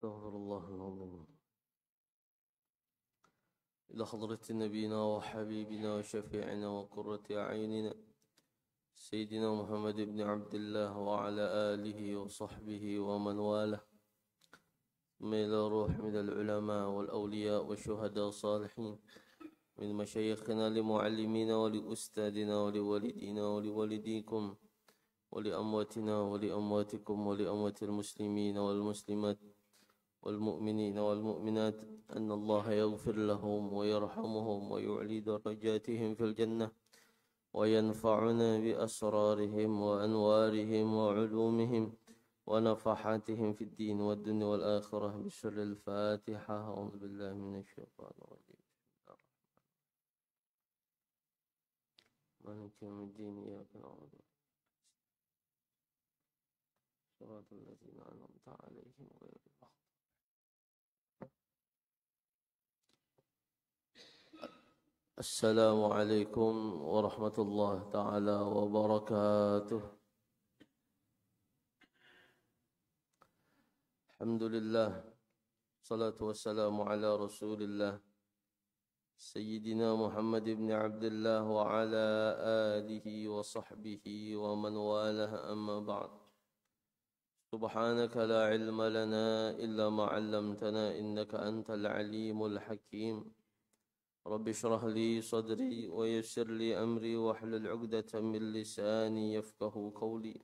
استغفر الله العظيم. إلى حضرة نبينا وحبيبنا وشفيعنا وقرة أعيننا سيدنا محمد بن عبد الله وعلى آله وصحبه ومن والاه، إلى روح من العلماء والأولياء والشهداء الصالحين، من مشايخنا لمعلمينا ولأستاذنا ولوالدينا ولوالديكم ولأمواتنا ولأمواتكم ولأموات المسلمين والمسلمات والمؤمنين والمؤمنات، أن الله يغفر لهم ويرحمهم ويعلي درجاتهم في الجنة وينفعنا بأسرارهم وأنوارهم وعلومهم ونفحاتهم في الدين والدنيا والآخرة. بسر الفاتحة. أعوذ بالله من الشيطان الرجيم. مالك يوم الدين إياك نعبد صراط الذين أنعمت عليهم غير المغضوب. السلام عليكم ورحمة الله تعالى وبركاته. الحمد لله، الصلاة والسلام على رسول الله سيدنا محمد بن عبد الله وعلى آله وصحبه ومن والاه، أما بعد. سبحانك لا علم لنا إلا ما علمتنا إنك أنت العليم الحكيم. رب اشرح لي صدري ويسر لي أمري واحلل عقدة من لساني يفقه قولي.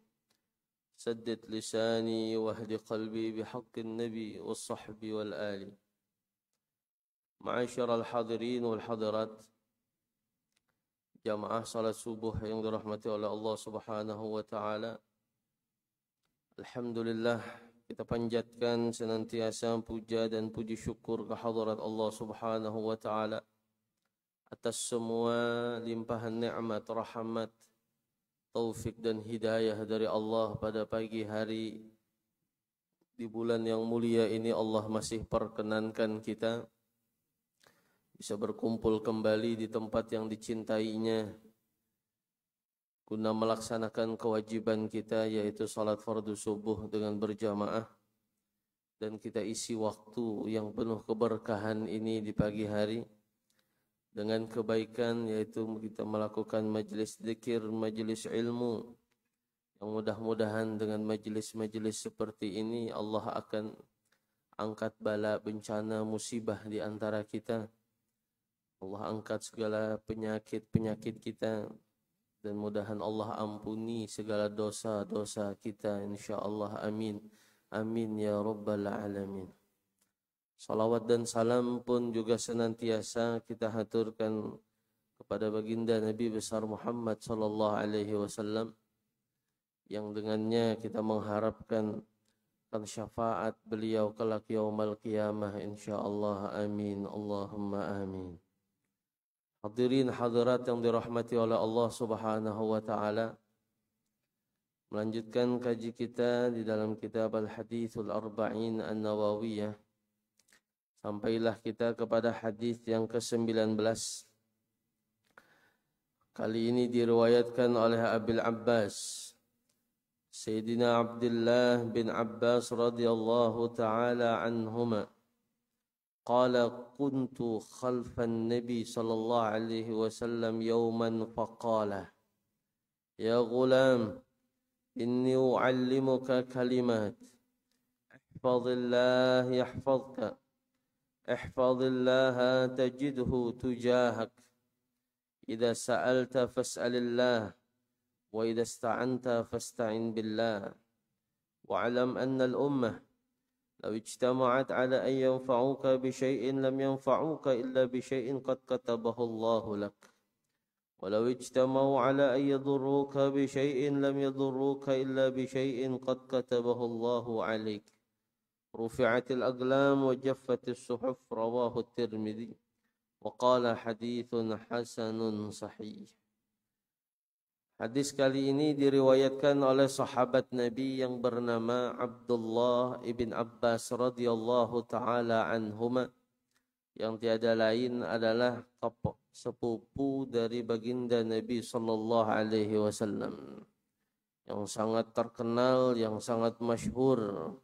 سدد لساني واهد قلبي بحق النبي والصحب والآل. معاشر الحاضرين والحاضرات, jamaah salat subuh yang dirahmati oleh Allah Subhanahu wa taala. Alhamdulillah, kita panjatkan senantiasa puja dan puji syukur kehadirat Allah Subhanahu wa taala atas semua limpahan nikmat, rahmat, taufik dan hidayah dari Allah pada pagi hari di bulan yang mulia ini. Allah masih perkenankan kita bisa berkumpul kembali di tempat yang dicintainya guna melaksanakan kewajiban kita, yaitu salat fardu subuh dengan berjamaah. Dan kita isi waktu yang penuh keberkahan ini di pagi hari dengan kebaikan, yaitu kita melakukan majlis zikir, majlis ilmu, yang mudah-mudahan dengan majlis-majlis seperti ini Allah akan angkat bala, bencana, musibah di antara kita. Allah angkat segala penyakit-penyakit kita, dan mudahan Allah ampuni segala dosa-dosa kita, insyaallah. Amin. Amin ya rabbal alamin. Salawat dan salam pun juga senantiasa kita haturkan kepada baginda Nabi besar Muhammad sallallahu alaihi wasallam, yang dengannya kita mengharapkan syafaat beliau kelak yaumul qiyamah, insyaallah. Amin. Allahumma amin. Hadirin hadirat yang dirahmati oleh Allah Subhanahu wa taala, melanjutkan kaji kita di dalam kitab Al-Hadithul Arba'in An-Nawawiyah. Sampailah kita kepada hadis yang ke-19. Kali ini diriwayatkan oleh Abil Abbas Sayyidina Abdullah bin Abbas radhiyallahu ta'ala anhuma qala kuntu khalfan nabi sallallahu alaihi wasallam yawman faqala ya ghulam inni u'allimuka kalimat ihfazillah yahfazka احفظ الله تجده تجاهك إذا سألت فاسأل الله وإذا استعنت فاستعن بالله واعلم أن الأمة لو اجتمعت على أن ينفعوك بشيء لم ينفعوك إلا بشيء قد كتبه الله لك ولو اجتمعوا على أن يضروك بشيء لم يضروك إلا بشيء قد كتبه الله عليك رفعت الأقلام وجفت الصحف. رواه الترمذي وقال حديث حسن صحيح. Hadis kali ini diriwayatkan oleh sahabat Nabi yang bernama Abdullah ibn Abbas radhiyallahu taala anhuma, yang tiada lain adalah sepupu dari baginda Nabi sallallahu alaihi wasallam, yang sangat terkenal, yang sangat masyhur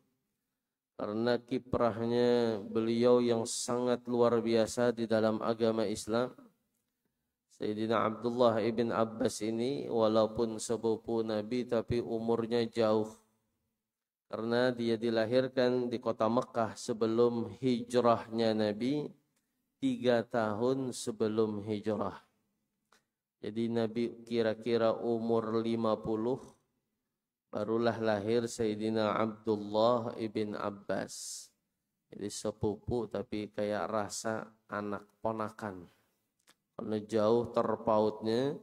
karena kiprahnya beliau yang sangat luar biasa di dalam agama Islam. Sayyidina Abdullah ibn Abbas ini walaupun sepupu Nabi tapi umurnya jauh. Karena dia dilahirkan di kota Mekah sebelum hijrahnya Nabi, 3 tahun sebelum hijrah. Jadi Nabi kira-kira umur 50, barulah lahir Sayyidina Abdullah ibn Abbas. Jadi sepupu tapi kayak rasa anak ponakan. Karena jauh terpautnya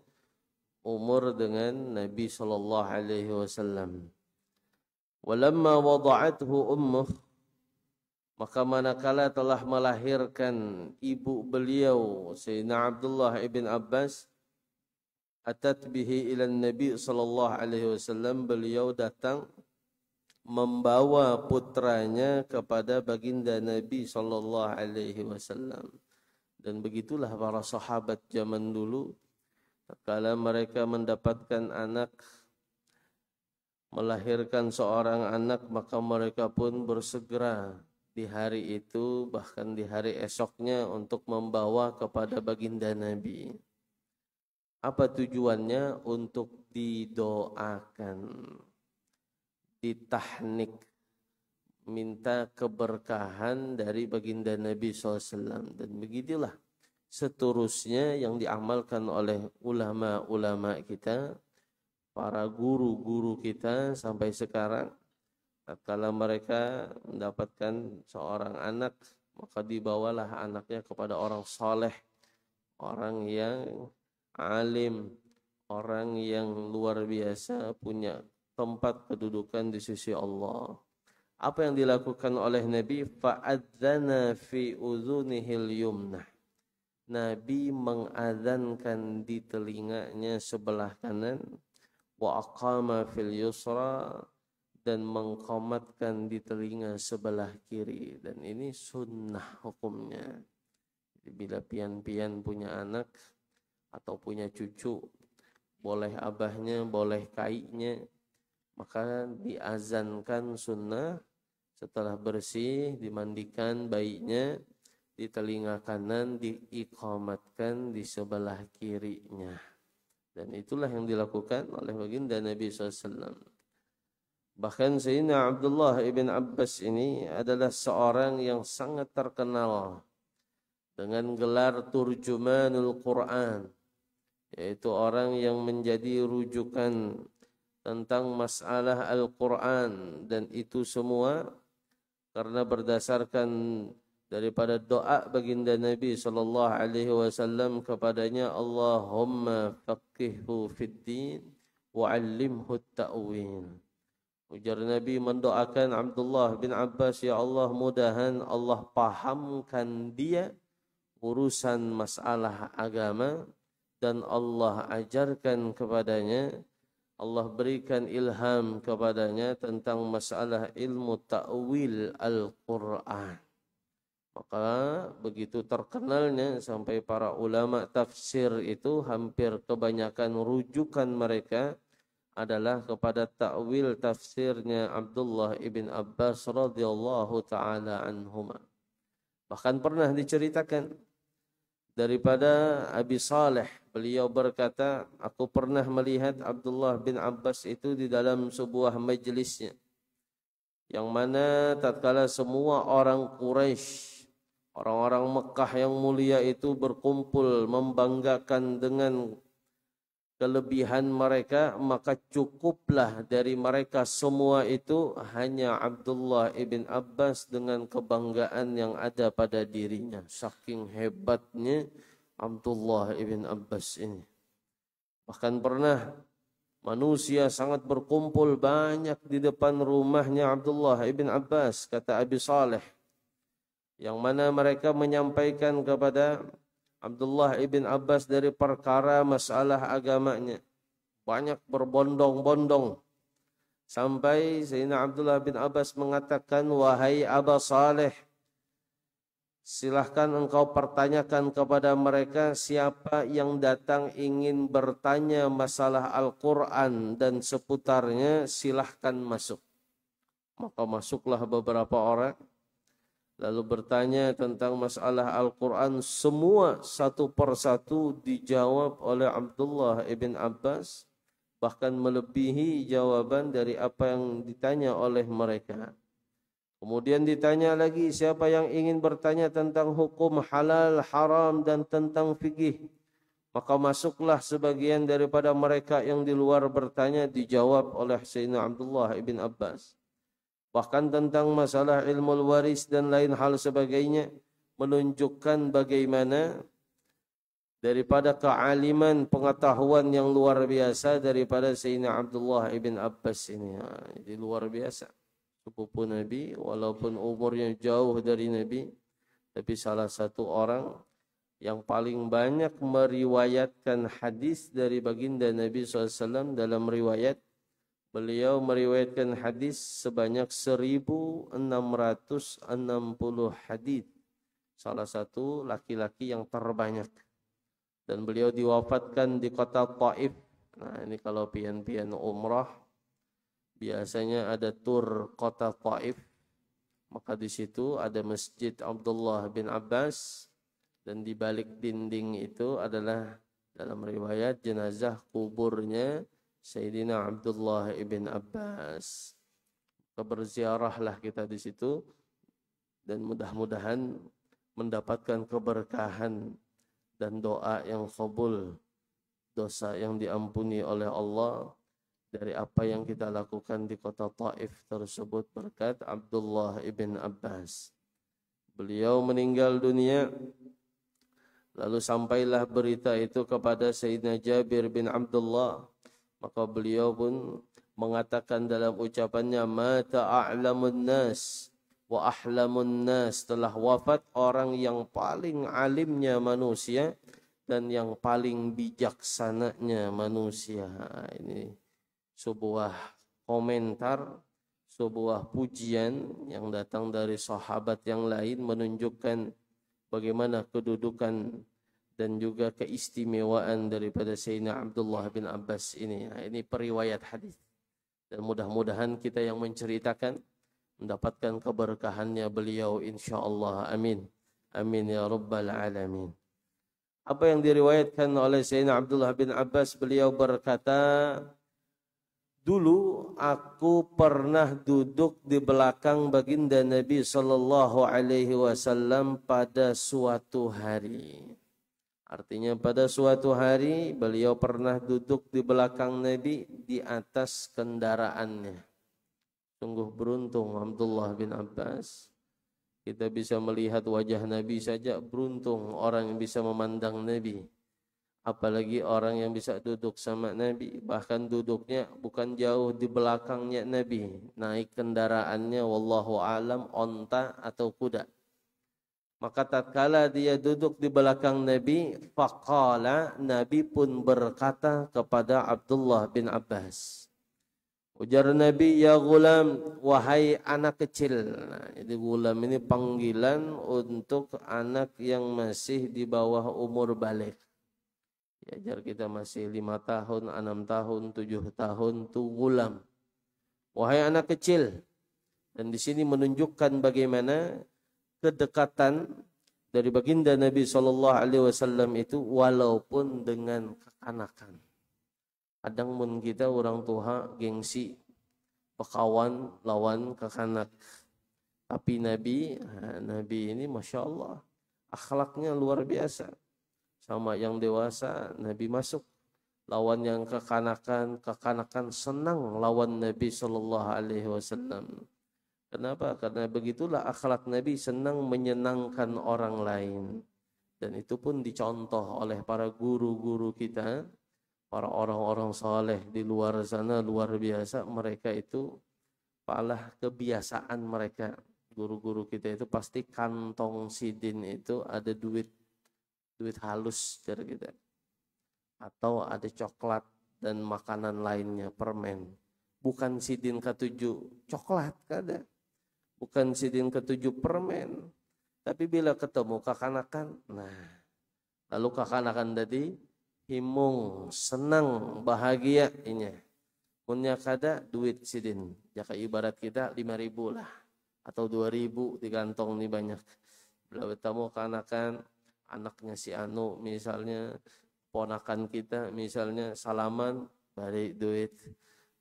umur dengan Nabi sallallahu alaihi wasallam. Walamma wada'athu ummuh, maka manakala telah melahirkan ibu beliau Sayyidina Abdullah ibn Abbas, atat bihi ila Nabi sallallahu alaihi wasallam, beliau datang membawa putranya kepada baginda Nabi sallallahu alaihi wasallam. Dan begitulah para sahabat zaman dulu, tatkala mereka mendapatkan anak, melahirkan seorang anak, maka mereka pun bersegera di hari itu, bahkan di hari esoknya untuk membawa kepada baginda Nabi. Apa tujuannya? Untuk didoakan, ditahnik, minta keberkahan dari baginda Nabi SAW. Dan begitulah seterusnya yang diamalkan oleh ulama-ulama kita, para guru-guru kita sampai sekarang. Tatkala mereka mendapatkan seorang anak, maka dibawalah anaknya kepada orang saleh, orang yang alim, orang yang luar biasa, punya tempat kedudukan di sisi Allah. Apa yang dilakukan oleh Nabi? Fa'adzana fi udhunihil yumnah. Nabi mengadzankan di telinganya sebelah kanan, wa aqama fil yusra, dan mengqamatkan di telinga sebelah kiri. Dan ini sunnah hukumnya. Jadi bila pian-pian punya anak atau punya cucu, boleh abahnya, boleh kaiknya, maka diazankan sunnah. Setelah bersih, dimandikan bayinya, di telinga kanan diiqamatkan di sebelah kirinya. Dan itulah yang dilakukan oleh baginda Nabi SAW. Bahkan Sayyidina Abdullah ibn Abbas ini adalah seorang yang sangat terkenal dengan gelar Turjumanul Quran, yaitu orang yang menjadi rujukan tentang masalah Al-Quran. Dan itu semua karena berdasarkan daripada doa baginda Nabi sallallahu alaihi wasallam kepadanya, Allahumma faqihhu fid din wa 'allimhu at-ta'wil. Ujar Nabi mendoakan Abdullah bin Abbas, ya Allah, mudahan Allah pahamkan dia urusan masalah agama, dan Allah ajarkan kepadanya, Allah berikan ilham kepadanya tentang masalah ilmu ta'wil Al-Quran. Maka begitu terkenalnya sampai para ulama tafsir itu hampir kebanyakan rujukan mereka adalah kepada ta'wil tafsirnya Abdullah ibn Abbas radhiyallahu ta'ala anhuma. Bahkan pernah diceritakan daripada Abi Saleh, beliau berkata, aku pernah melihat Abdullah bin Abbas itu di dalam sebuah majlisnya, yang mana tatkala semua orang Quraisy, orang-orang Mekah yang mulia itu berkumpul membanggakan dengan kelebihan mereka, maka cukuplah dari mereka semua itu hanya Abdullah ibn Abbas dengan kebanggaan yang ada pada dirinya. Saking hebatnya Abdullah ibn Abbas ini. Bahkan pernah manusia sangat berkumpul banyak di depan rumahnya Abdullah ibn Abbas, kata Abi Saleh, yang mana mereka menyampaikan kepada Abdullah ibn Abbas dari perkara masalah agamanya. Banyak berbondong-bondong. Sampai Sayyidina Abdullah bin Abbas mengatakan, wahai Aba Saleh, silahkan engkau pertanyakan kepada mereka siapa yang datang ingin bertanya masalah Al-Quran dan seputarnya, silahkan masuk. Maka masuklah beberapa orang lalu bertanya tentang masalah Al-Quran. Semua satu persatu dijawab oleh Abdullah ibn Abbas, bahkan melebihi jawaban dari apa yang ditanya oleh mereka. Kemudian ditanya lagi, siapa yang ingin bertanya tentang hukum halal, haram dan tentang fikih? Maka masuklah sebagian daripada mereka yang di luar bertanya, dijawab oleh Sayyidina Abdullah ibn Abbas. Bahkan tentang masalah ilmu waris dan lain hal sebagainya, menunjukkan bagaimana daripada kealiman, pengetahuan yang luar biasa daripada Sayyidina Abdullah ibn Abbas ini. Jadi luar biasa. Sepupu Nabi, walaupun umurnya jauh dari Nabi, tapi salah satu orang yang paling banyak meriwayatkan hadis dari baginda Nabi SAW. Dalam riwayat, beliau meriwayatkan hadis sebanyak 1660 hadis. Salah satu laki-laki yang terbanyak. Dan beliau diwafatkan di kota Taif. Nah, ini kalau pian-pian umrah, biasanya ada tur kota Taif, maka di situ ada Masjid Abdullah bin Abbas, dan di balik dinding itu adalah dalam riwayat jenazah kuburnya Sayyidina Abdullah bin Abbas. Berziarahlah kita di situ dan mudah-mudahan mendapatkan keberkahan dan doa yang qabul, dosa yang diampuni oleh Allah dari apa yang kita lakukan di kota Taif tersebut berkat Abdullah ibn Abbas. Beliau meninggal dunia, lalu sampailah berita itu kepada Sayyidina Jabir bin Abdullah. Maka beliau pun mengatakan dalam ucapannya, mata a'lamun nas wa ahlamun nas, telah wafat orang yang paling alimnya manusia dan yang paling bijaksananya manusia. Ini sebuah komentar, sebuah pujian yang datang dari sahabat yang lain, menunjukkan bagaimana kedudukan dan juga keistimewaan daripada Sayyidina Abdullah bin Abbas ini. Nah, ini periwayat hadis. Dan mudah-mudahan kita yang menceritakan mendapatkan keberkahannya beliau insyaallah. Amin. Amin ya rabbal alamin. Apa yang diriwayatkan oleh Sayyidina Abdullah bin Abbas, beliau berkata, dulu aku pernah duduk di belakang baginda Nabi sallallahu alaihi wasallam pada suatu hari. Artinya pada suatu hari beliau pernah duduk di belakang Nabi di atas kendaraannya. Sungguh beruntung Abdullah bin Abbas. Kita bisa melihat wajah Nabi saja beruntung orang yang bisa memandang Nabi. Apalagi orang yang bisa duduk sama Nabi, bahkan duduknya bukan jauh di belakangnya Nabi, naik kendaraannya wallahu alam onta atau kuda. Maka tatkala dia duduk di belakang Nabi, faqala, Nabi pun berkata kepada Abdullah bin Abbas. Ujar Nabi, ya gulam, wahai anak kecil. Nah, jadi gulam ini panggilan untuk anak yang masih di bawah umur balik. Ya, jar kita masih 5 tahun, 6 tahun, 7 tahun, tu gulam. Wahai anak kecil. Dan di sini menunjukkan bagaimana kedekatan dari baginda Nabi SAW itu walaupun dengan kekanakan. Kadang mun kita orang tua gengsi, pekawan lawan kekanak. Tapi Nabi ini Masya Allah, akhlaknya luar biasa. Sama yang dewasa, Nabi masuk. Lawan yang kekanakan senang lawan Nabi SAW. Kenapa? Karena begitulah akhlak Nabi, senang menyenangkan orang lain. Dan itu pun dicontoh oleh para guru-guru kita, para orang-orang saleh di luar sana luar biasa. Mereka itu palah kebiasaan mereka. Guru-guru kita itu pasti kantong sidin itu ada duit halus dari kita, atau ada coklat dan makanan lainnya, permen. Bukan sidin ke-7 coklat kada, bukan sidin ke-7 permen. Tapi bila ketemu kekanakan, nah lalu kekanakan tadi himung, senang, bahagia inya. Munnya kada duit sidin. Jaka ibarat kita 5.000 lah. Atau 2.000 di kantong nih banyak. Bila bertemu kanakan anaknya si Anu misalnya, ponakan kita misalnya salaman, balik duit.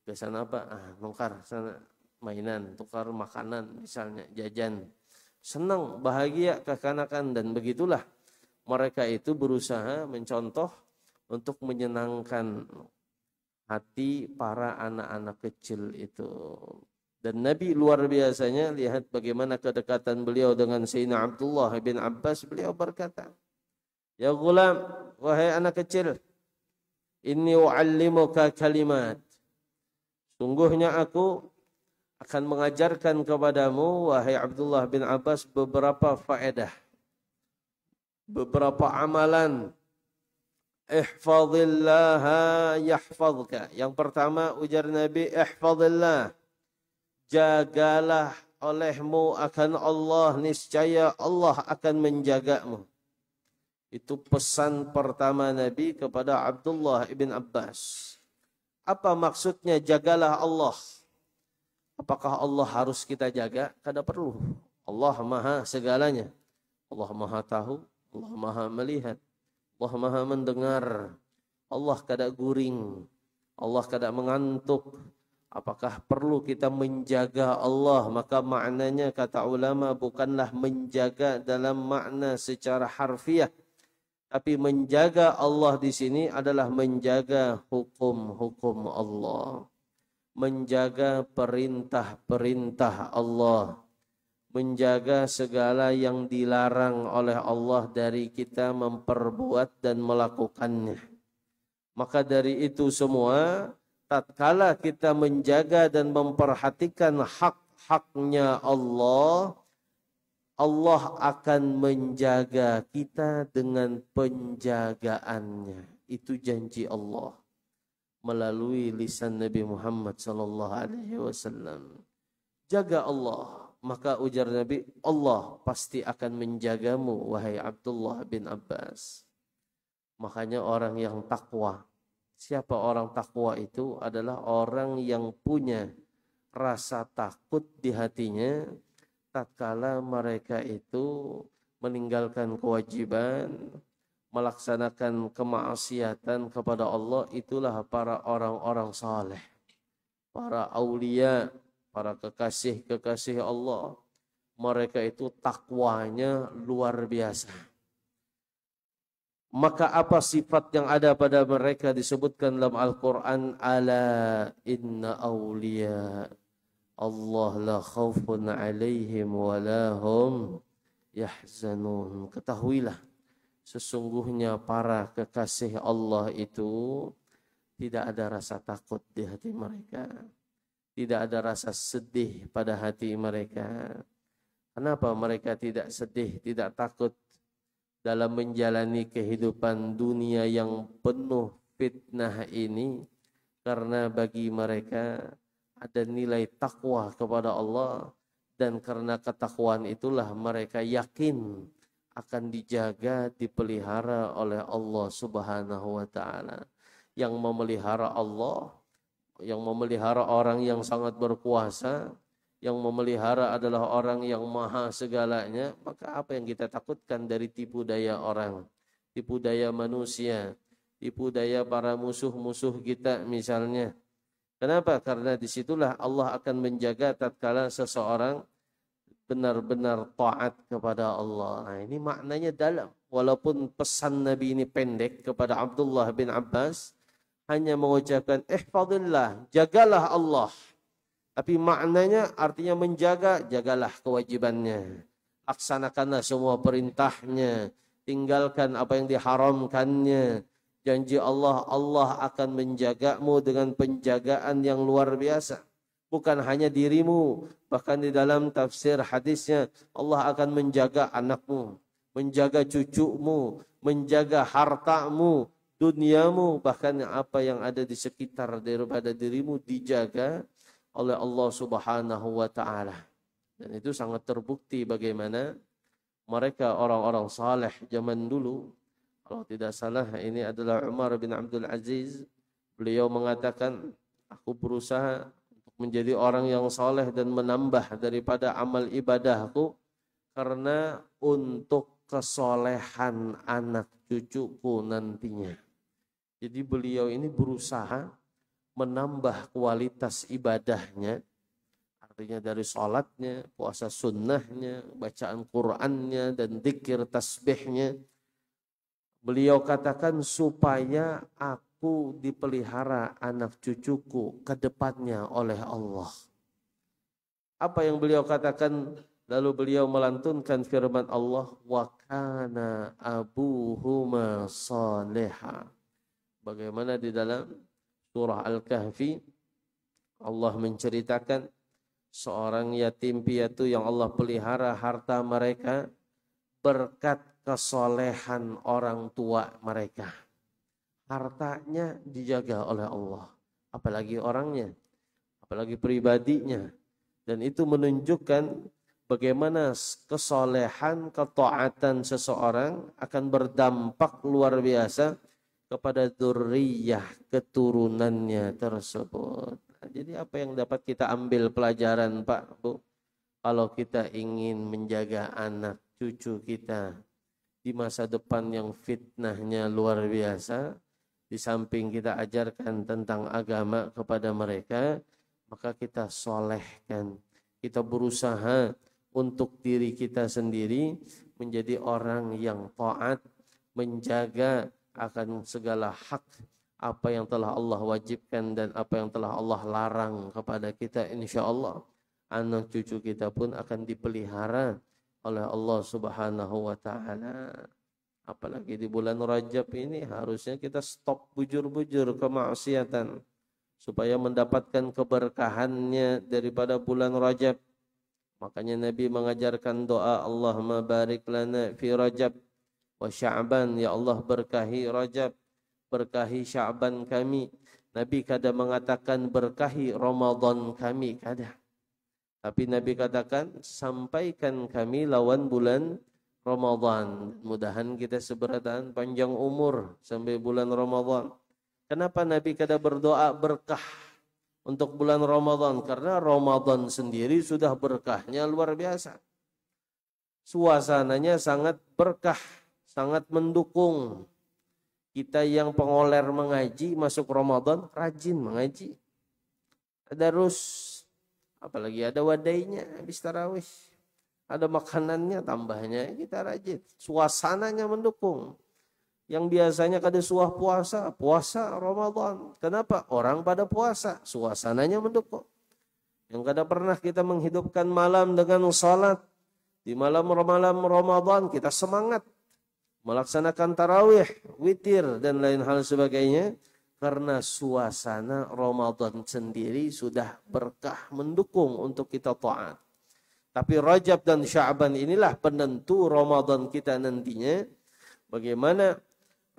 Biasanya apa? Nukar sana mainan, tukar makanan misalnya, jajan. Senang, bahagia kekanakan, dan begitulah mereka itu berusaha mencontoh untuk menyenangkan hati para anak-anak kecil itu. Dan Nabi luar biasanya, lihat bagaimana kedekatan beliau dengan Sayyidina Abdullah bin Abbas. Beliau berkata, "Ya gulam, wahai anak kecil, inni u'allimuka kalimat. Sungguhnya aku akan mengajarkan kepadamu, wahai Abdullah bin Abbas, beberapa faedah, beberapa amalan. Ihfazillaha yahfazka." Yang pertama ujar Nabi, ihfazillah. Jagalah olehmu akan Allah, niscaya Allah akan menjagamu. Itu pesan pertama Nabi kepada Abdullah bin Abbas. Apa maksudnya jagalah Allah? Apakah Allah harus kita jaga? Kada perlu. Allah maha segalanya. Allah maha tahu, Allah maha melihat, Allah maha mendengar. Allah kada guring, Allah kada mengantuk. Apakah perlu kita menjaga Allah? Maka maknanya kata ulama bukanlah menjaga dalam makna secara harfiah, tapi menjaga Allah di sini adalah menjaga hukum-hukum Allah, menjaga perintah-perintah Allah, menjaga segala yang dilarang oleh Allah dari kita memperbuat dan melakukannya. Maka dari itu semua, tatkala kita menjaga dan memperhatikan hak-haknya Allah, Allah akan menjaga kita dengan penjagaannya. Itu janji Allah melalui lisan Nabi Muhammad sallallahu alaihi wasallam. Jaga Allah, maka ujar Nabi, Allah pasti akan menjagamu, wahai Abdullah bin Abbas. Makanya orang yang takwa, siapa orang takwa itu? Adalah orang yang punya rasa takut di hatinya tatkala mereka itu meninggalkan kewajiban, melaksanakan kemaksiatan kepada Allah. Itulah para orang-orang saleh, para aulia, para kekasih-kekasih Allah. Mereka itu takwanya luar biasa. Maka apa sifat yang ada pada mereka disebutkan dalam Al-Quran? Ala inna awliya Allah la khawfun alaihim wa la hum yahzanun. Ketahuilah, sesungguhnya para kekasih Allah itu tidak ada rasa takut di hati mereka, tidak ada rasa sedih pada hati mereka. Kenapa mereka tidak sedih, tidak takut dalam menjalani kehidupan dunia yang penuh fitnah ini? Karena bagi mereka ada nilai takwa kepada Allah, dan karena ketakwaan itulah mereka yakin akan dijaga, dipelihara oleh Allah Subhanahu wa taala. Yang memelihara Allah, yang memelihara orang yang sangat berkuasa, yang memelihara adalah orang yang maha segalanya. Maka apa yang kita takutkan dari tipu daya orang, tipu daya manusia, tipu daya para musuh-musuh kita misalnya. Kenapa? Karena disitulah Allah akan menjaga tatkala seseorang benar-benar taat kepada Allah. Nah, ini maknanya dalam. Walaupun pesan Nabi ini pendek kepada Abdullah bin Abbas, hanya mengucapkan ihfazillah, jagalah Allah. Tapi maknanya artinya menjaga, jagalah kewajibannya. Laksanakanlah semua perintahnya, tinggalkan apa yang diharamkannya. Janji Allah, Allah akan menjagamu dengan penjagaan yang luar biasa. Bukan hanya dirimu, bahkan di dalam tafsir hadisnya, Allah akan menjaga anakmu, menjaga cucumu, menjaga hartamu, duniamu, bahkan apa yang ada di sekitar daripada dirimu dijaga oleh Allah Subhanahu wa taala. Dan itu sangat terbukti bagaimana mereka orang-orang saleh zaman dulu. Kalau tidak salah ini adalah Umar bin Abdul Aziz. Beliau mengatakan, Aku berusaha untuk menjadi orang yang soleh dan menambah daripada amal ibadahku karena untuk kesolehan anak cucuku nantinya. Jadi beliau ini berusaha menambah kualitas ibadahnya, artinya dari sholatnya, puasa sunnahnya, bacaan Qur'annya, dan zikir tasbihnya. Beliau katakan supaya aku dipelihara anak cucuku ke depannya oleh Allah. Apa yang beliau katakan? Lalu beliau melantunkan firman Allah, wa kana abuhuma saliha. Bagaimana di dalam surah Al-Kahfi Allah menceritakan seorang yatim piatu yang Allah pelihara harta mereka berkat kesolehan orang tua mereka. Hartanya dijaga oleh Allah, apalagi orangnya, apalagi pribadinya. Dan itu menunjukkan bagaimana kesolehan, ketaatan seseorang akan berdampak luar biasa kepada dzurriyyah keturunannya tersebut. Jadi apa yang dapat kita ambil pelajaran Pak, Bu? Kalau kita ingin menjaga anak cucu kita di masa depan yang fitnahnya luar biasa, di samping kita ajarkan tentang agama kepada mereka, maka kita solehkan. Kita berusaha untuk diri kita sendiri menjadi orang yang taat, menjaga akan segala hak apa yang telah Allah wajibkan dan apa yang telah Allah larang kepada kita. Insya Allah anak cucu kita pun akan dipelihara oleh Allah Subhanahu wa ta'ala. Apalagi di bulan Rajab ini harusnya kita stop bujur-bujur kemaksiatan supaya mendapatkan keberkahannya daripada bulan Rajab. Makanya Nabi mengajarkan doa, Allahumma barik lana fi Rajab wa Sya'ban. Ya Allah, berkahi Rajab, berkahi Sya'ban kami. Nabi kadang mengatakan berkahi Ramadan kami kadang. Tapi Nabi katakan sampaikan kami lawan bulan Ramadan. Mudahan kita seberatan panjang umur sampai bulan Ramadan. Kenapa Nabi kadang berdoa berkah untuk bulan Ramadan? Karena Ramadan sendiri sudah berkahnya luar biasa. Suasananya sangat berkah, sangat mendukung. Kita yang pengoler mengaji masuk Ramadan rajin mengaji. Tadarus, apalagi ada wadainya habis tarawih. Ada makanannya tambahnya kita rajin. Suasananya mendukung. Yang biasanya kada suah puasa, puasa Ramadan. Kenapa? Orang pada puasa, suasananya mendukung. Yang kada pernah kita menghidupkan malam dengan salat. Di malam-malam Ramadan kita semangat melaksanakan tarawih, witir, dan lain hal sebagainya. Karena suasana Ramadan sendiri sudah berkah mendukung untuk kita taat. Tapi Rajab dan Sya'ban inilah penentu Ramadan kita nantinya. Bagaimana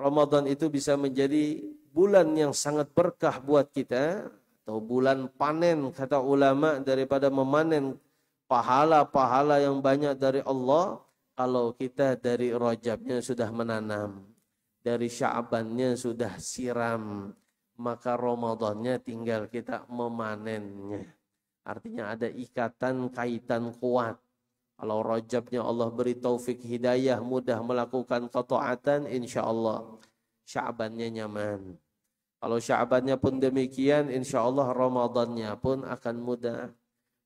Ramadan itu bisa menjadi bulan yang sangat berkah buat kita. Atau bulan panen kata ulama, daripada memanen pahala-pahala yang banyak dari Allah. Kalau kita dari Rajabnya sudah menanam, dari Sya'bannya sudah siram, maka Ramadannya tinggal kita memanennya. Artinya ada ikatan, kaitan kuat. Kalau Rajabnya Allah beri taufik hidayah, mudah melakukan ketaatan, insya Allah Sya'bannya nyaman. Kalau Sya'bannya pun demikian, insya Allah Ramadannya pun akan mudah.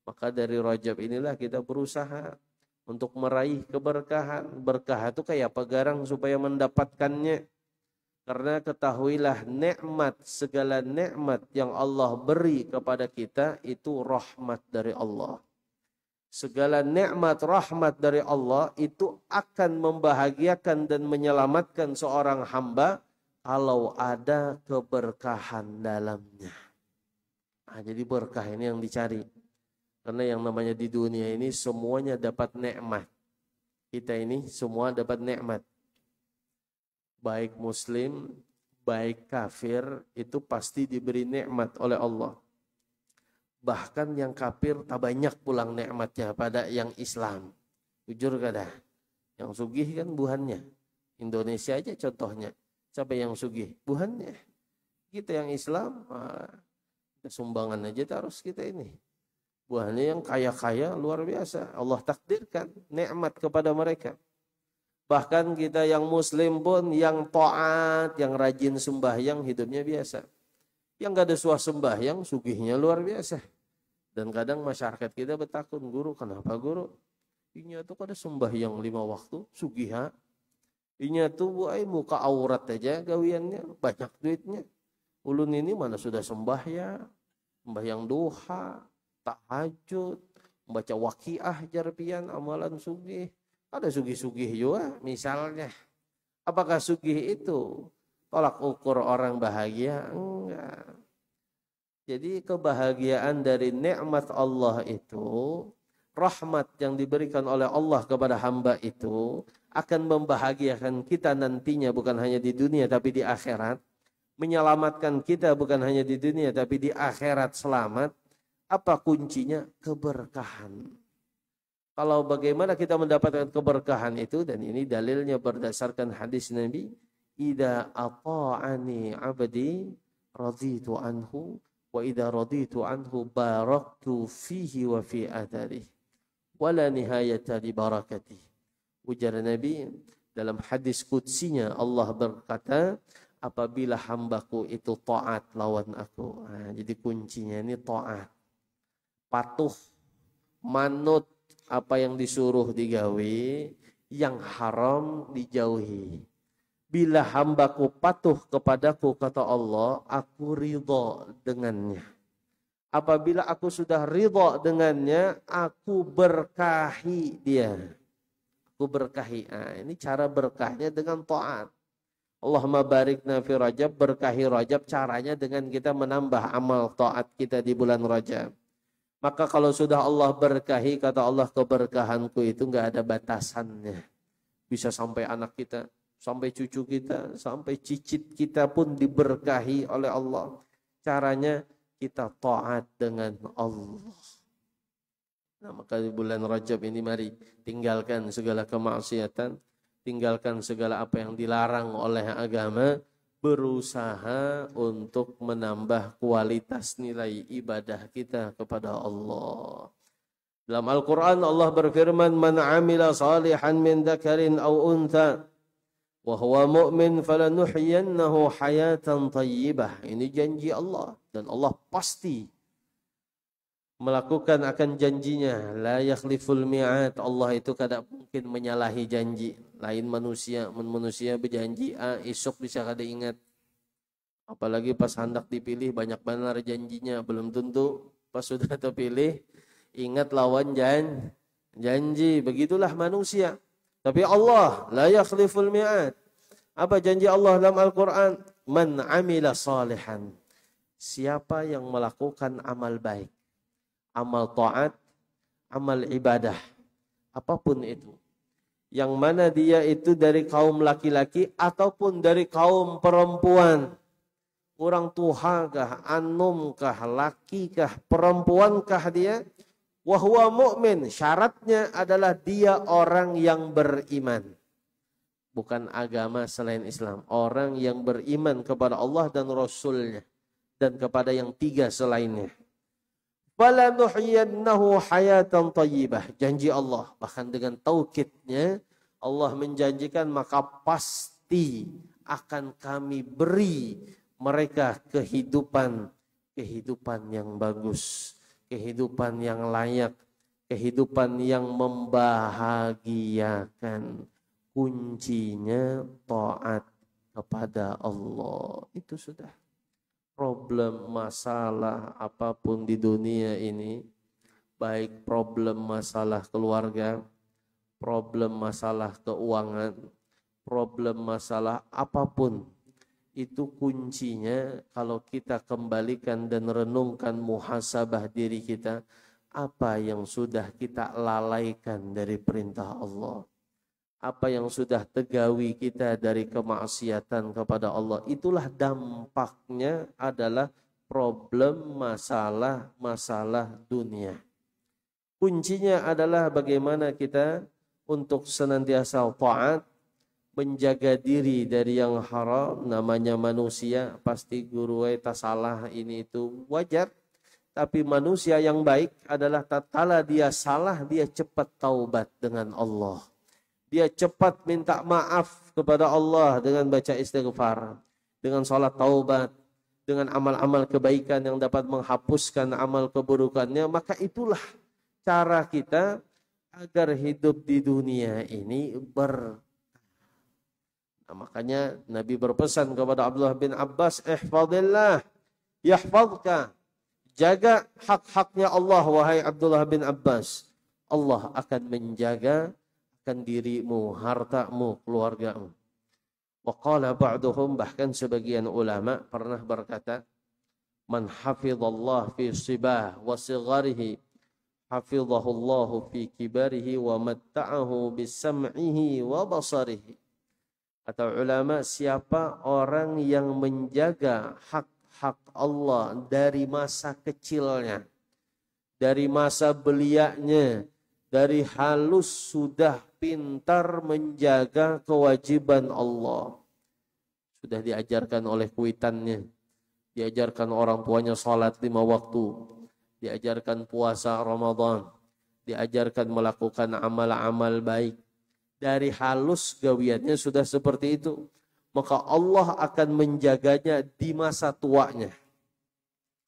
Maka dari Rajab inilah kita berusaha untuk meraih keberkahan. Berkah itu kayak pegarang supaya mendapatkannya. Karena ketahuilah nikmat, segala nikmat yang Allah beri kepada kita itu rahmat dari Allah. Segala nikmat rahmat dari Allah itu akan membahagiakan dan menyelamatkan seorang hamba kalau ada keberkahan dalamnya. Nah, jadi berkah ini yang dicari. Karena yang namanya di dunia ini semuanya dapat nikmat. Kita ini semua dapat nikmat. Baik muslim, baik kafir, itu pasti diberi nikmat oleh Allah. Bahkan yang kafir tak banyak pulang nikmatnya pada yang Islam. Jujur kada? Yang sugih kan buhannya. Indonesia aja contohnya. Siapa yang sugih? Buhannya. Kita yang Islam, Sumbangan aja terus kita ini. Buahnya yang kaya-kaya luar biasa. Allah takdirkan nikmat kepada mereka. Bahkan kita yang muslim pun yang taat, yang rajin sembahyang hidupnya biasa. Yang gak ada suah sembahyang sugihnya luar biasa. Dan kadang masyarakat kita bertakun, guru kenapa guru? Inya tuh kada sembahyang 5 waktu, sugiha. Inya tuh buai muka aurat aja gawiannya, banyak duitnya. Ulun ini mana sudah sembahyang duha, tahajud, membaca waqiah jarpian, amalan sugih. Ada sugih-sugih juga misalnya. Apakah sugih itu tolak ukur orang bahagia? Enggak. Jadi kebahagiaan dari nikmat Allah itu, rahmat yang diberikan oleh Allah kepada hamba itu akan membahagiakan kita nantinya bukan hanya di dunia tapi di akhirat. Menyelamatkan kita bukan hanya di dunia tapi di akhirat selamat. Apa kuncinya? Keberkahan. Kalau bagaimana kita mendapatkan keberkahan itu, dan ini dalilnya berdasarkan hadis Nabi, idza ata'ani 'abdi raditu anhu wa idza raditu anhu baraktu fihi wa fi atharihi wala nihayata li barakatihi. Ujar Nabi dalam hadis qudsinya, Allah berkata, apabila hambaku itu taat lawan aku. Nah, jadi kuncinya ini taat. Patuh, manut apa yang disuruh digawe, yang haram dijauhi. Bila hambaku patuh kepadaku, kata Allah, aku ridha dengannya. Apabila aku sudah ridha dengannya, aku berkahi dia. Aku berkahi. Nah, ini cara berkahnya dengan taat. Allahumma barikna fi Rajab, berkahi Rajab caranya dengan kita menambah amal taat kita di bulan Rajab. Maka kalau sudah Allah berkahi, kata Allah, keberkahanku itu enggak ada batasannya. Bisa sampai anak kita, sampai cucu kita, sampai cicit kita pun diberkahi oleh Allah. Caranya kita taat dengan Allah. Nah, maka di bulan Rajab ini mari tinggalkan segala kemaksiatan, tinggalkan segala apa yang dilarang oleh agama, berusaha untuk menambah kualitas nilai ibadah kita kepada Allah. Dalam Al-Quran Allah berfirman, man amila salihan min dzakarin aw untha wa huwa mu'min falanuhyiyannahu hayatan thayyibah. Ini janji Allah, dan Allah pasti melakukan akan janjinya. La yakhliful mi'ad. Allah itu kada mungkin menyalahi janji. Lain manusia, manusia berjanji esok bisa kada ingat. Apalagi pas hendak dipilih banyak benar janjinya, belum tentu pas sudah terpilih ingat lawan janji. Begitulah manusia. Tapi Allah la yakhliful mi'ad. Apa janji Allah dalam Al-Quran? Man amila salihan. Siapa yang melakukan amal baik, amal taat, amal ibadah, apapun itu, yang mana dia itu dari kaum laki-laki ataupun dari kaum perempuan, orang tua kah, anum kah, laki kah, perempuan kah dia, wa huwa mu'min, syaratnya adalah dia orang yang beriman. Bukan agama selain Islam, orang yang beriman kepada Allah dan Rasulnya dan kepada yang tiga selainnya. Falanuhyiyannahu hayatan thayyibah. Janji Allah, bahkan dengan taukidnya Allah menjanjikan, maka pasti akan kami beri mereka kehidupan yang bagus, kehidupan yang layak, kehidupan yang membahagiakan. Kuncinya taat kepada Allah. Itu sudah. Problem masalah apapun di dunia ini, baik problem masalah keluarga, problem masalah keuangan, problem masalah apapun, itu kuncinya kalau kita kembalikan dan renungkan muhasabah diri kita, apa yang sudah kita lalaikan dari perintah Allah, apa yang sudah tegawi kita dari kemaksiatan kepada Allah, itulah dampaknya adalah problem masalah dunia. Kuncinya adalah bagaimana kita untuk senantiasa taat, menjaga diri dari yang haram. Namanya manusia, pasti guru tak salah ini itu wajar. Tapi manusia yang baik adalah tatkala dia salah, dia cepat taubat dengan Allah. Dia cepat minta maaf kepada Allah dengan baca istighfar, dengan salat taubat, dengan amal-amal kebaikan yang dapat menghapuskan amal keburukannya. Maka itulah cara kita agar hidup di dunia ini makanya Nabi berpesan kepada Abdullah bin Abbas, ihfadillah yahfadka. Jaga hak-haknya Allah, wahai Abdullah bin Abbas. Allah akan menjaga akan dirimu, hartamu, keluargamu. Wa qala ba'duhum, bahkan sebagian ulama pernah berkata, man hafizallah fi sibah wa sigharihi hafizahullahu fi kibarihi wa matta'ahu bisam'ihi wa basarihi. Atau ulama, siapa orang yang menjaga hak Allah dari masa kecilnya, dari masa beliaknya, dari halus sudah pintar menjaga kewajiban Allah. Sudah diajarkan oleh kuitannya, diajarkan orang tuanya salat 5 waktu, diajarkan puasa Ramadan, diajarkan melakukan amal-amal baik. Dari halus gawiannya sudah seperti itu, maka Allah akan menjaganya di masa tuanya.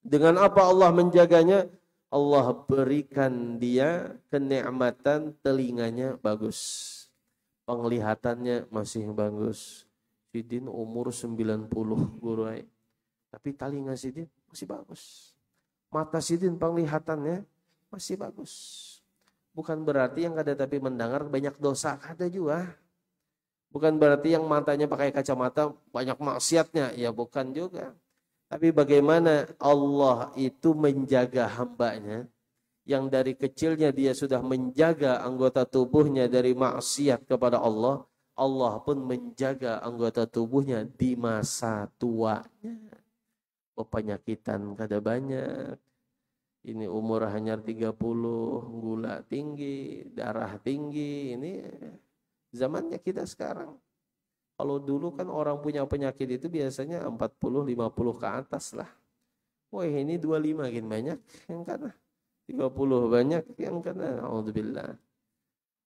Dengan apa Allah menjaganya? Allah berikan dia kenikmatan, telinganya bagus, penglihatannya masih bagus. Sidin umur 90 guruai, tapi telinga Sidin masih bagus. Mata Sidin penglihatannya masih bagus. Bukan berarti yang kada tapi mendengar banyak dosa, ada juga. Bukan berarti yang matanya pakai kacamata banyak maksiatnya, ya bukan juga. Tapi bagaimana Allah itu menjaga hambanya, yang dari kecilnya dia sudah menjaga anggota tubuhnya dari maksiat kepada Allah, Allah pun menjaga anggota tubuhnya di masa tuanya. Penyakitan kada banyak. Ini umur hanya 30, gula tinggi, darah tinggi. Ini zamannya kita sekarang. Kalau dulu kan orang punya penyakit itu biasanya 40, 50 ke atas lah. Wah ini 25 gini banyak yang kena. 30 banyak yang kena. Alhamdulillah.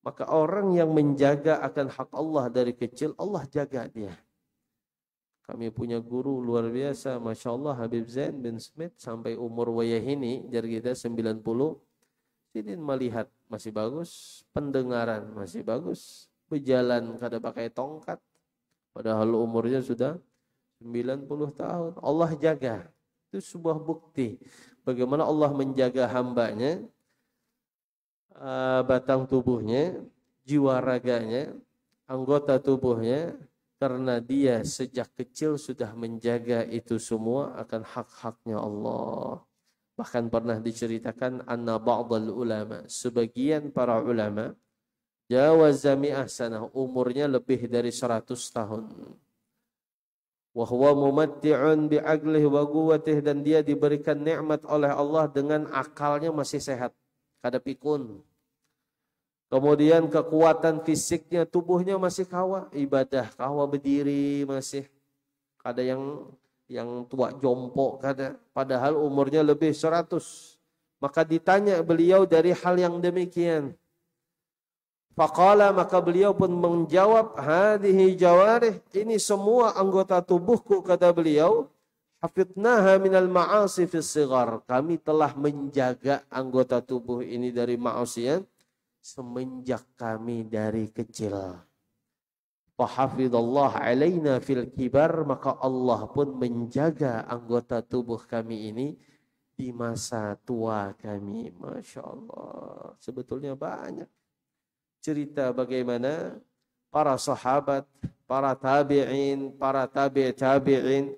Maka orang yang menjaga akan hak Allah dari kecil, Allah jaga dia. Kami punya guru luar biasa, Masya Allah, Habib Zain bin Smith, sampai umur wayah ini, jadi kita 90, Sidin melihat masih bagus, pendengaran masih bagus, berjalan kada pakai tongkat, padahal umurnya sudah 90 tahun. Allah jaga, itu sebuah bukti bagaimana Allah menjaga hambanya, batang tubuhnya, jiwa raganya, anggota tubuhnya, karena dia sejak kecil sudah menjaga itu semua akan hak-haknya Allah. Bahkan pernah diceritakan anna ba'dal ulama, sebagian para ulama, jawaza mi'ah sanah, umurnya lebih dari 100 tahun. Wa huwa mumatti'un bi'aqlihi wa quwwatihi, dan dia diberikan nikmat oleh Allah dengan akalnya masih sehat, kada pikun. Kemudian kekuatan fisiknya, tubuhnya masih kawa, ibadah kawa berdiri masih. Ada yang tua jompo, kada, padahal umurnya lebih 100. Maka ditanya beliau dari hal yang demikian. Faqala, maka beliau pun menjawab, hadhihi jawarih, ini semua anggota tubuhku, kata beliau, hafidnaha minal ma'asi fis sighar, kami telah menjaga anggota tubuh ini dari maksiat semenjak kami dari kecil. Fahafidallah alaina fil kibar, maka Allah pun menjaga anggota tubuh kami ini di masa tua kami. Masya Allah. Sebetulnya banyak cerita bagaimana para sahabat, para tabi'in, para tabi'in,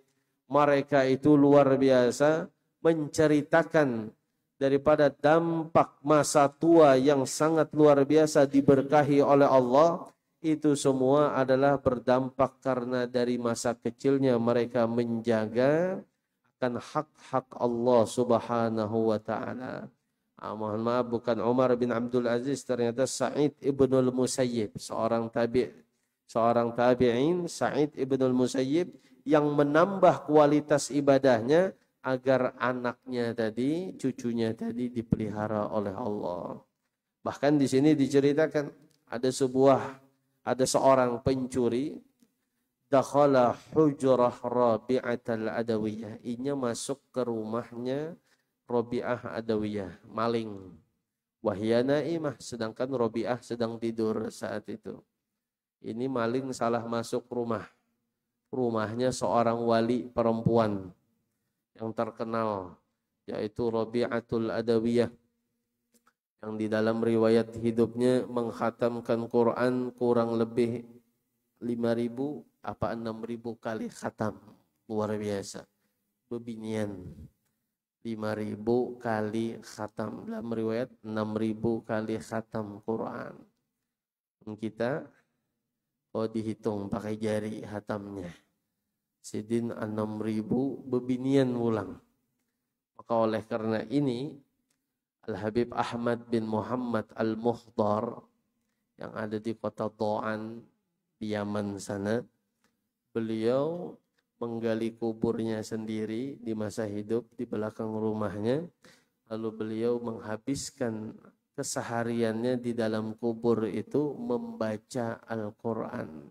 mereka itu luar biasa menceritakan daripada dampak masa tua yang sangat luar biasa diberkahi oleh Allah. Itu semua adalah berdampak karena dari masa kecilnya mereka menjaga akan hak-hak Allah subhanahu wa ta'ala. Mohon maaf, bukan Umar bin Abdul Aziz, ternyata Sa'id ibnul Musayyib, seorang tabi' seorang tabi'in, Sa'id ibn al-Musayyib, yang menambah kualitas ibadahnya agar anaknya tadi, cucunya tadi dipelihara oleh Allah. Bahkan di sini diceritakan ada seorang pencuri, dakhala hujrah Rabi'atal Adawiyah. Inya masuk ke rumahnya Rabi'ah Adawiyah, maling. Wahya naimah, sedangkan Rabi'ah sedang tidur saat itu. Ini maling salah masuk rumah. Rumahnya seorang wali perempuan yang terkenal, yaitu Rabi'atul Adawiyah, yang di dalam riwayat hidupnya mengkhatamkan Quran kurang lebih 5.000 apa 6.000 kali khatam. Luar biasa. Bebinian 5.000 kali khatam. Dalam riwayat 6.000 kali khatam Quran. Dan kita dihitung pakai jari khatamnya. Sidin 6.000 bebinian ulang. Maka oleh karena ini Al-Habib Ahmad bin Muhammad Al-Muhdar yang ada di kota Do'an di Yaman sana, beliau menggali kuburnya sendiri di masa hidup di belakang rumahnya, lalu beliau menghabiskan kesehariannya di dalam kubur itu membaca Al-Quran.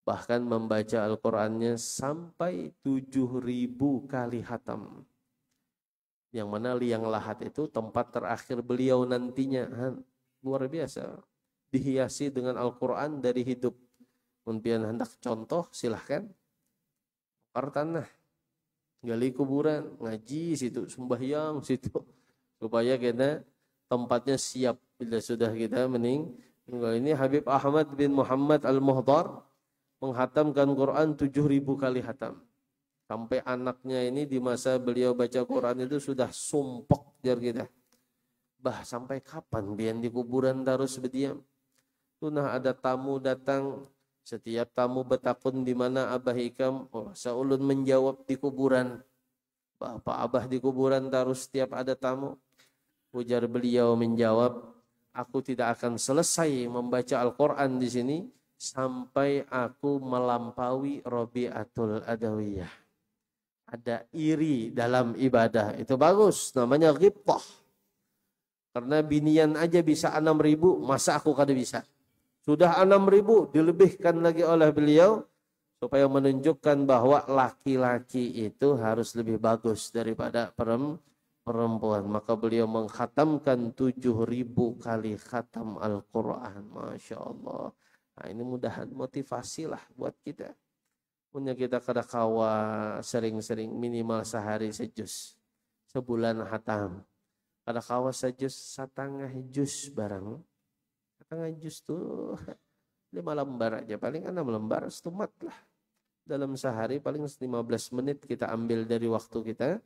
Bahkan membaca Al-Qurannya sampai 7.000 kali khatam. Yang mana liang lahat itu tempat terakhir beliau nantinya. Luar biasa. Dihiasi dengan Al-Quran dari hidup. Mungkin hendak contoh silahkan. Bakar tanah. Gali kuburan. Ngaji situ. Sembahyang situ. Supaya kita tempatnya siap. Bila sudah kita ini Habib Ahmad bin Muhammad Al-Muhdar menghatamkan Quran 7.000 kali hatam. Sampai anaknya ini di masa beliau baca Quran itu sudah sumpek jar kita. Bah sampai kapan biar di kuburan terus berdiam? Tunah ada tamu datang, setiap tamu bertakun di mana Abah Hikam, saulun menjawab di kuburan. Bapak Abah di kuburan terus setiap ada tamu. Ujar beliau menjawab, aku tidak akan selesai membaca Al-Quran di sini sampai aku melampaui Rabi'atul Adawiyah. Ada iri dalam ibadah. Itu bagus. Namanya ghibtah. Karena binian aja bisa 6.000. Masa aku kada bisa? Sudah 6.000 dilebihkan lagi oleh beliau. Supaya menunjukkan bahwa laki-laki itu harus lebih bagus daripada perempuan. Maka beliau mengkhatamkan 7.000 kali khatam Al-Quran. Masya Allah. Nah ini mudahan motivasi lah buat kita. Punya kita kada kawa sering-sering minimal sehari sejus. Sebulan hatam. Kada kawa sejus setengah jus barang. Setengah jus tuh 5 lembar aja. Paling 6 lembar setumat lah. Dalam sehari paling 15 menit kita ambil dari waktu kita.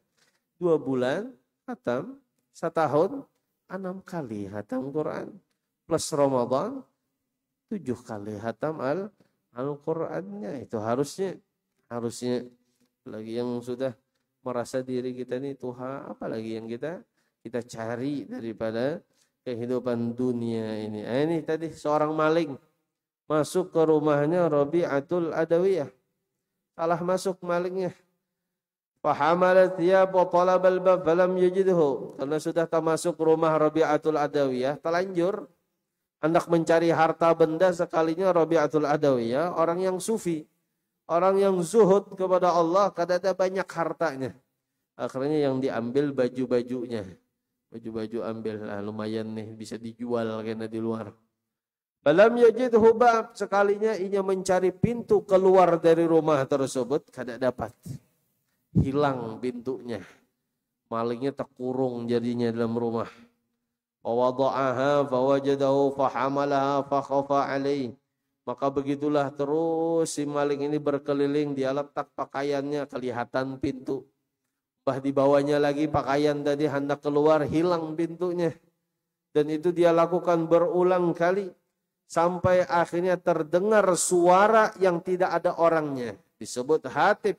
2 bulan hatam. 1 tahun 6 kali hatam Quran. Plus Ramadan 7 kali hatam Al-Qurannya. Itu harusnya lagi yang sudah merasa diri kita ini Tuhan, apalagi yang kita cari daripada kehidupan dunia ini. Ini tadi seorang maling masuk ke rumahnya Rabi'atul Adawiyah. Salah masuk malingnya. Fahamalat thiyab wa talabal bab falam yajidhu. Karena sudah termasuk rumah Rabi'atul Adawiyah, telanjur hendak mencari harta benda. Sekalinya Rabi'atul Adawiyah orang yang sufi, orang yang zuhud kepada Allah, kadang ada banyak hartanya. Akhirnya yang diambil baju-bajunya. Baju-baju ambil, lumayan nih bisa dijual karena di luar. Balam yajidhu bab, sekalinya ia mencari pintu keluar dari rumah tersebut, kada dapat. Hilang pintunya. Malingnya terkurung jadinya dalam rumah. Fawada'aha fawajadahu fahamalaha fakhafa alaih. Maka begitulah terus si maling ini berkeliling, dia letak pakaiannya, kelihatan pintu. Bah dibawanya lagi pakaian tadi hendak keluar, hilang pintunya. Dan itu dia lakukan berulang kali. Sampai akhirnya terdengar suara yang tidak ada orangnya. Disebut hatib.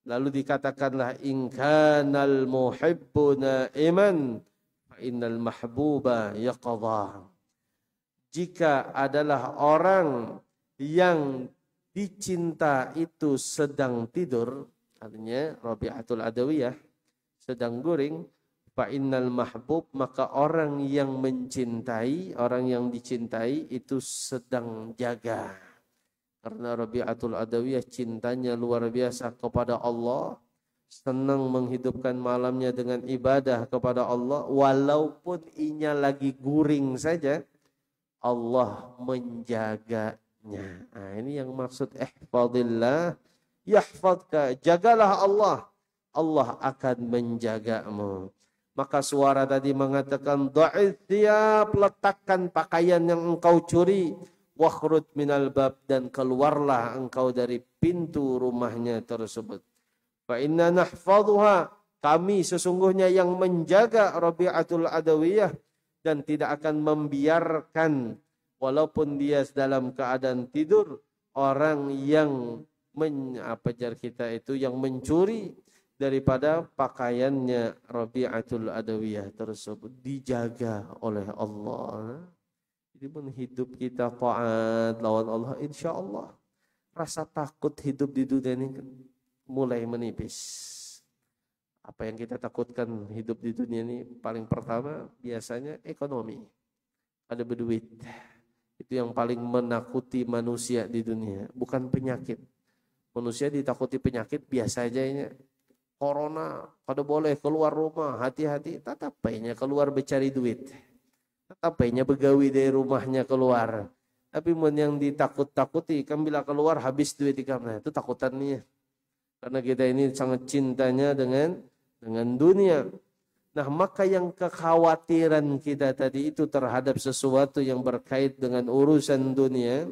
Lalu dikatakanlah, in kanal muhibbu na'iman fa innal mahbuba yaqadha. Jika adalah orang yang dicinta itu sedang tidur, artinya Rabi'atul Adawiyah sedang guring, fa innal mahbub, maka orang yang mencintai, orang yang dicintai itu sedang jaga. Karena Rabi'atul Adawiyah cintanya luar biasa kepada Allah, senang menghidupkan malamnya dengan ibadah kepada Allah, walaupun inya lagi guring saja, Allah menjaganya. Nah, ini yang maksud ihfadillah yahfadka, jagalah Allah, Allah akan menjagamu. Maka suara tadi mengatakan dha'id thiyab, letakkan pakaian yang engkau curi, wakhrud minal bab, dan keluarlah engkau dari pintu rumahnya tersebut. Fa inna nahfadhuha, kami sesungguhnya yang menjaga Rabi'atul Adawiyah, dan tidak akan membiarkan walaupun dia dalam keadaan tidur orang yang yang mencuri daripada pakaiannya Rabi'atul Adawiyah tersebut, dijaga oleh Allah. Jadi pun hidup kita taat lawan Allah, insya Allah rasa takut hidup di dunia ini mulai menipis. Apa yang kita takutkan hidup di dunia ini paling pertama biasanya ekonomi. Ada berduit. Itu yang paling menakuti manusia di dunia, bukan penyakit. Manusia ditakuti penyakit biasa aja ini. Corona, kada boleh keluar rumah, hati-hati. Tetap baiknya keluar mencari duit. Tetap baiknya begawi dari rumahnya keluar. Tapi yang ditakut-takuti, kan bila keluar habis duit ikamnya. Itu takutannya. Karena kita ini sangat cintanya dengan dunia. Nah, maka yang kekhawatiran kita tadi itu terhadap sesuatu yang berkait dengan urusan dunia,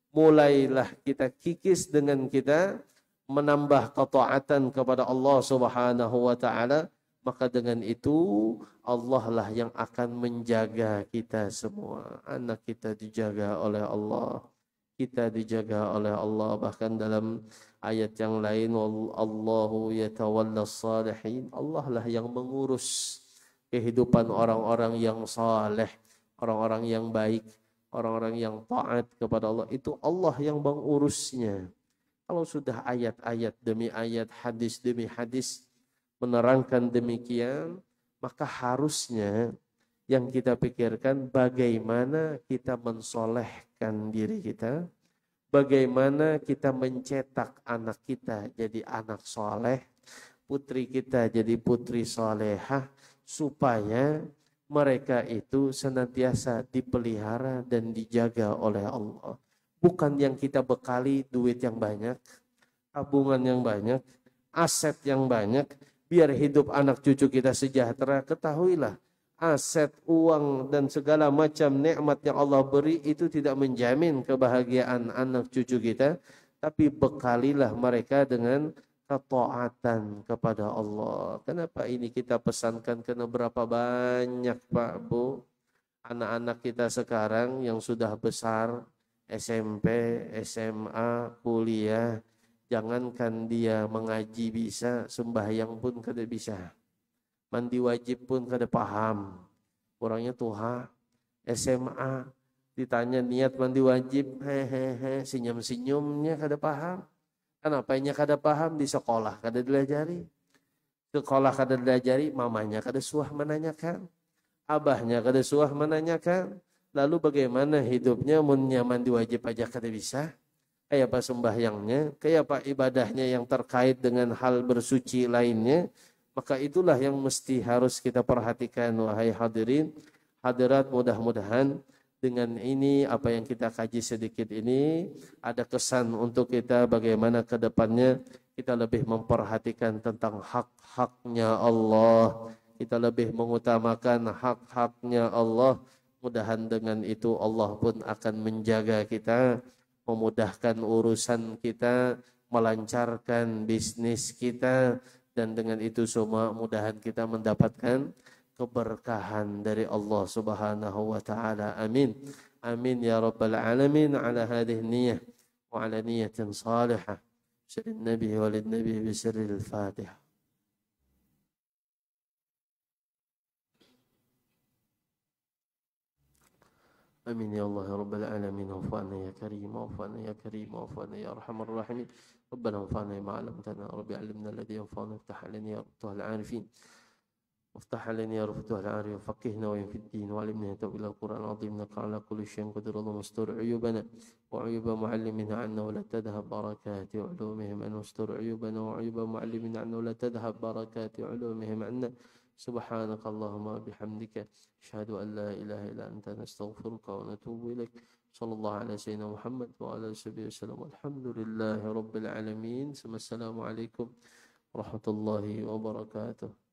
mulailah kita kikis dengan kita menambah ketaatan kepada Allah Subhanahu wa taala, maka dengan itu Allah lah yang akan menjaga kita semua. Anak kita dijaga oleh Allah, kita dijaga oleh Allah. Bahkan dalam ayat yang lain, Allahu yatawallas salihin, Allah lah yang mengurus kehidupan orang-orang yang saleh, orang-orang yang baik, orang-orang yang taat kepada Allah. Itu Allah yang mengurusnya. Kalau sudah ayat-ayat demi ayat, hadis demi hadis menerangkan demikian, maka harusnya yang kita pikirkan bagaimana kita mensolehkan diri kita, bagaimana kita mencetak anak kita jadi anak soleh, putri kita jadi putri solehah, supaya mereka itu senantiasa dipelihara dan dijaga oleh Allah. Bukan yang kita bekali duit yang banyak, tabungan yang banyak, aset yang banyak, biar hidup anak cucu kita sejahtera. Ketahuilah, aset, uang, dan segala macam nikmat yang Allah beri itu tidak menjamin kebahagiaan anak cucu kita. Tapi bekalilah mereka dengan ketaatan kepada Allah. Kenapa ini kita pesankan? Karena berapa banyak Pak Bu anak-anak kita sekarang yang sudah besar, SMP, SMA, kuliah, jangankan dia mengaji bisa, sembahyang pun kada bisa. Mandi wajib pun kada paham. Orangnya tuha, SMA, ditanya niat mandi wajib, hehehe, senyum-senyumnya kada paham. Kenapanya kada paham? Di sekolah kada diajari. Sekolah kada diajari, mamanya kada suah menanyakan. Abahnya kada suah menanyakan. Lalu bagaimana hidupnya munnya mandi wajib aja kada bisa? Kayak apa sembahyangnya? Kayak apa ibadahnya yang terkait dengan hal bersuci lainnya? Maka itulah yang mesti harus kita perhatikan, wahai hadirin, hadirat. Mudah-mudahan dengan ini apa yang kita kaji sedikit ini ada kesan untuk kita bagaimana ke depannya kita lebih memperhatikan tentang hak-haknya Allah. Kita lebih mengutamakan hak-haknya Allah. Mudahan dengan itu Allah pun akan menjaga kita, memudahkan urusan kita, melancarkan bisnis kita, dan dengan itu semua mudahan kita mendapatkan keberkahan dari Allah Subhanahu wa taala. Amin. Amin ya rabbal alamin. Ala hadhihi niyyah wa ala niyyatin salihah. Sirrin nabi walid nabi bi sirril Fatihah. آمين يا الله يا رب العالمين. واعف عنا يا كريم، واعف عنا يا كريم، واعف عنا يا أرحم الراحمين. ربنا انفعنا بما علمتنا، رب علمنا الذي ينفعنا، افتح علينا يا رب فتوح العارفين، وافتح علينا يا رب فتوح العارفين، وفقهنا وين في الدين، وعلمنا تأويل القرآن العظيم، إنك على كل شيء قدير. اللهم استر عيوبنا وعيوب معلمنا عنا، ولا تذهب بركات علومهم عنا. استر عيوبنا وعيوب معلمنا عنا، ولا تذهب بركات علومهم عنا. سبحانك اللهم وبحمدك، أشهد أن لا إله إلا أنت، نستغفرك ونتوب إليك. صلى الله على سيدنا محمد وعلى آله وصحبه وسلم، والحمد لله رب العالمين. ثم السلام عليكم ورحمة الله وبركاته.